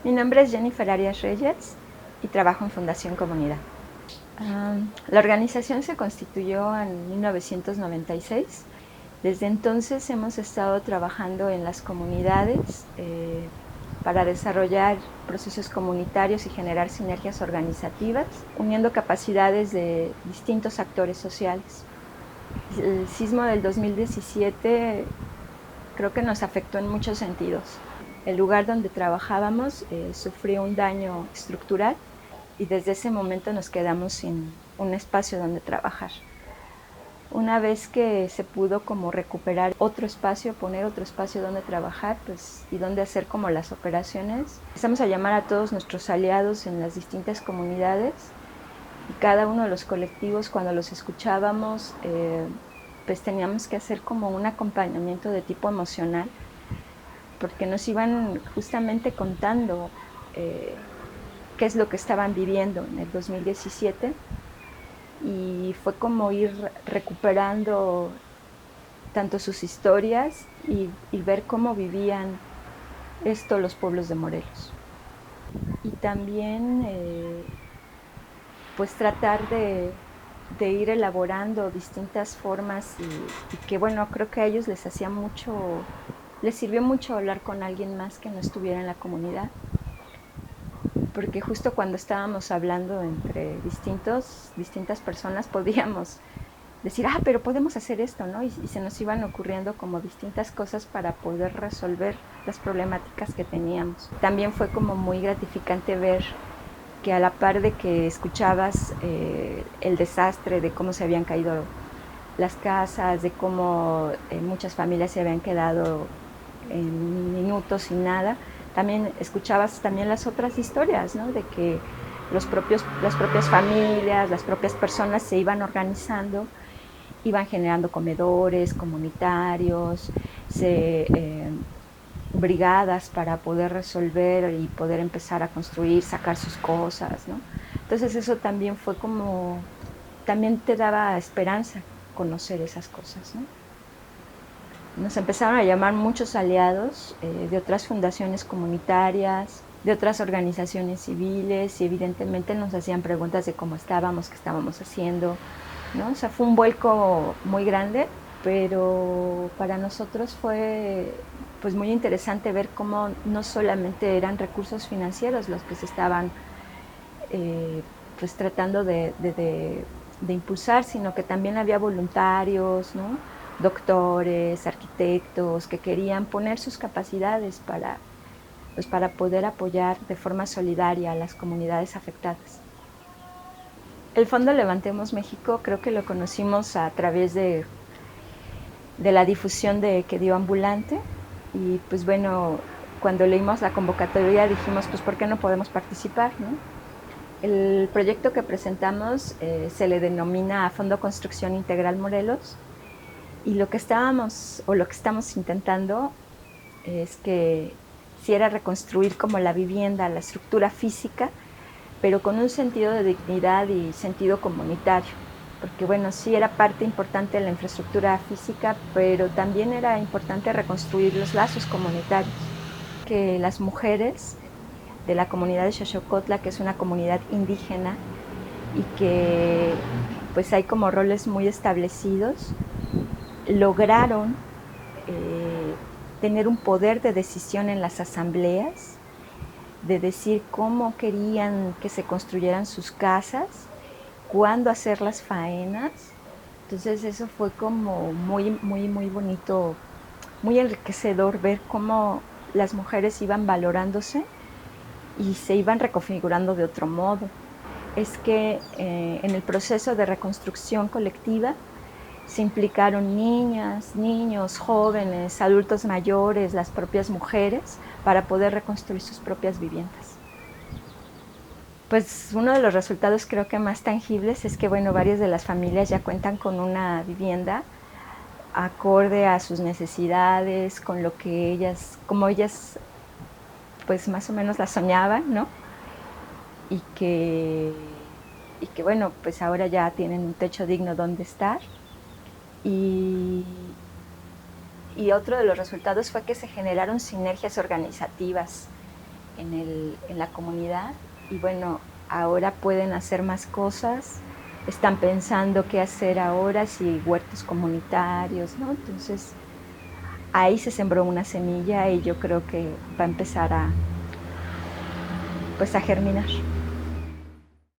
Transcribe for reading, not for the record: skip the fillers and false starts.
Mi nombre es Jennifer Arias Reyes y trabajo en Fundación Comunidad. La organización se constituyó en 1996. Desde entonces hemos estado trabajando en las comunidades para desarrollar procesos comunitarios y generar sinergias organizativas, uniendo capacidades de distintos actores sociales. El sismo del 2017 creo que nos afectó en muchos sentidos. El lugar donde trabajábamos sufrió un daño estructural y desde ese momento nos quedamos sin un espacio donde trabajar. Una vez que se pudo como recuperar otro espacio, poner otro espacio donde trabajar, pues, y donde hacer como las operaciones, empezamos a llamar a todos nuestros aliados en las distintas comunidades y cada uno de los colectivos, cuando los escuchábamos, pues teníamos que hacer como un acompañamiento de tipo emocional, porque nos iban justamente contando qué es lo que estaban viviendo en el 2017 y fue como ir recuperando tanto sus historias y ver cómo vivían esto los pueblos de Morelos. Y también pues tratar de ir elaborando distintas formas y que bueno, creo que a ellos les hacía mucho, les sirvió mucho hablar con alguien más que no estuviera en la comunidad, porque justo cuando estábamos hablando entre distintas personas podíamos decir, pero podemos hacer esto, ¿no? Y se nos iban ocurriendo como distintas cosas para poder resolver las problemáticas que teníamos. También fue como muy gratificante ver que a la par de que escuchabas el desastre de cómo se habían caído las casas, de cómo muchas familias se habían quedado en minutos sin nada, también escuchabas también las otras historias, ¿no? De que las propias familias, las propias personas se iban organizando, iban generando comedores comunitarios, brigadas para poder resolver y poder empezar a construir, sacar sus cosas, ¿no? Entonces eso también fue como, también te daba esperanza conocer esas cosas, ¿no? Nos empezaron a llamar muchos aliados de otras fundaciones comunitarias, de otras organizaciones civiles y evidentemente nos hacían preguntas de cómo estábamos, qué estábamos haciendo, ¿no? O sea, fue un vuelco muy grande, pero para nosotros fue pues muy interesante ver cómo no solamente eran recursos financieros los que se estaban pues tratando de impulsar, sino que también había voluntarios, ¿no? Doctores, arquitectos, que querían poner sus capacidades pues para poder apoyar de forma solidaria a las comunidades afectadas. El Fondo Levantemos México creo que lo conocimos a través de la difusión que dio Ambulante y pues bueno, cuando leímos la convocatoria dijimos pues ¿por qué no podemos participar, ¿no? El proyecto que presentamos se le denomina Fondo Construcción Integral Morelos y lo que estamos intentando es que si era reconstruir como la vivienda, la estructura física, pero con un sentido de dignidad y sentido comunitario. Porque bueno, sí era parte importante de la infraestructura física, pero también era importante reconstruir los lazos comunitarios. Que las mujeres de la comunidad de Xochocotla, que es una comunidad indígena y que pues hay como roles muy establecidos, lograron tener un poder de decisión en las asambleas, de decir cómo querían que se construyeran sus casas, cuándo hacer las faenas. Entonces eso fue como muy bonito, muy enriquecedor ver cómo las mujeres iban valorándose y se iban reconfigurando de otro modo. Es que en el proceso de reconstrucción colectiva se implicaron niñas, niños, jóvenes, adultos mayores, las propias mujeres, para poder reconstruir sus propias viviendas. Pues uno de los resultados creo que más tangibles es que bueno, varias de las familias ya cuentan con una vivienda acorde a sus necesidades, con lo que como ellas pues más o menos la soñaban, ¿no? Y que bueno, pues ahora ya tienen un techo digno donde estar. Y, y otro de los resultados fue que se generaron sinergias organizativas en la comunidad y bueno, ahora pueden hacer más cosas, están pensando qué hacer ahora, si huertos comunitarios, ¿no? Entonces, ahí se sembró una semilla y yo creo que va a empezar a, pues a germinar.